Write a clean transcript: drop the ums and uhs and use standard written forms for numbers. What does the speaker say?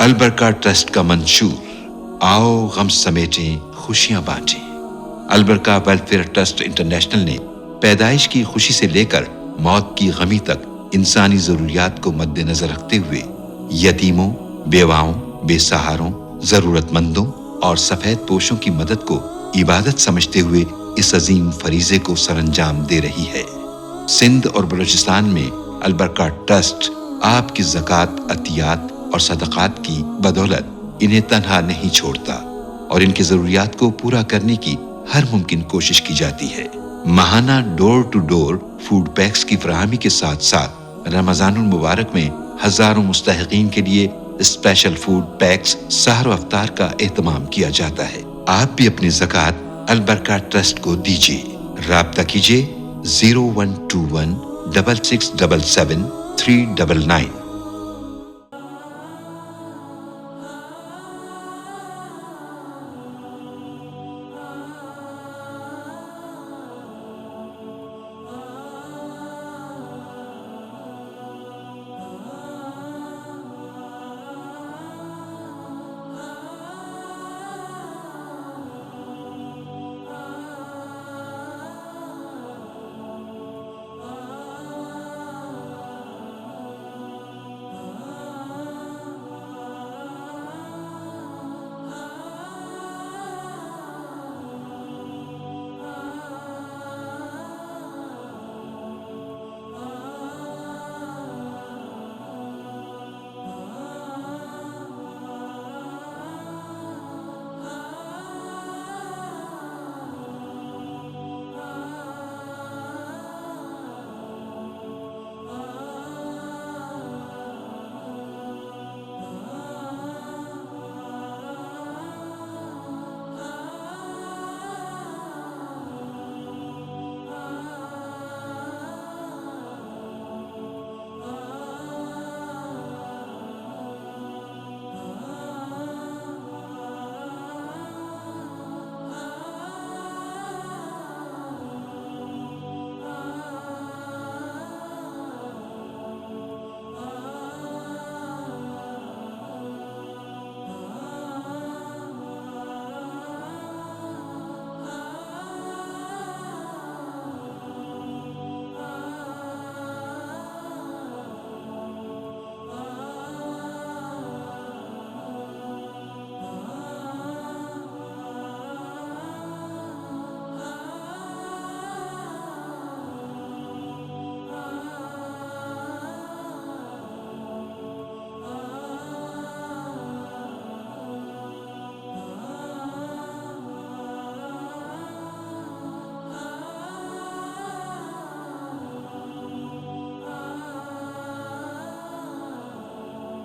अलबरका trust का मंशूर, आओ गम समेटें खुशियां बांटें। अलबरका वेलफेयर ट्रस्ट इंटरनेशनल ने पैदाइश की खुशी से लेकर मौत की गमी तक इंसानी जरूरियात को मद्देनजर रखते हुए यतीमों, बेवाओं, बेसहारों, जरूरतमंदों और सफेद पोशों की मदद को इबादत समझते हुए इस अजीम फरीजे को सरअंजाम दे रही है। सिंध और बलूचिस्तान में अलबरका ट्रस्ट आपकी ज़कात, अतियात और सदक़ात की बदौलत इन्हें तन्हा नहीं छोड़ता और इनकी ज़रूरियात को पूरा करने की हर मुमकिन कोशिश की जाती है। माहाना door to door food packs की फराहमी के साथ साथ रमज़ानुल मुबारक में हजारों मुस्तहिकीन के लिए स्पेशल फूड पैक्स सहर व अफ्तार का एहतमाम किया जाता है। आप भी अपनी ज़कात अलबरका ट्रस्ट को दीजिए। राब्ता कीजिए 0121 6677 399।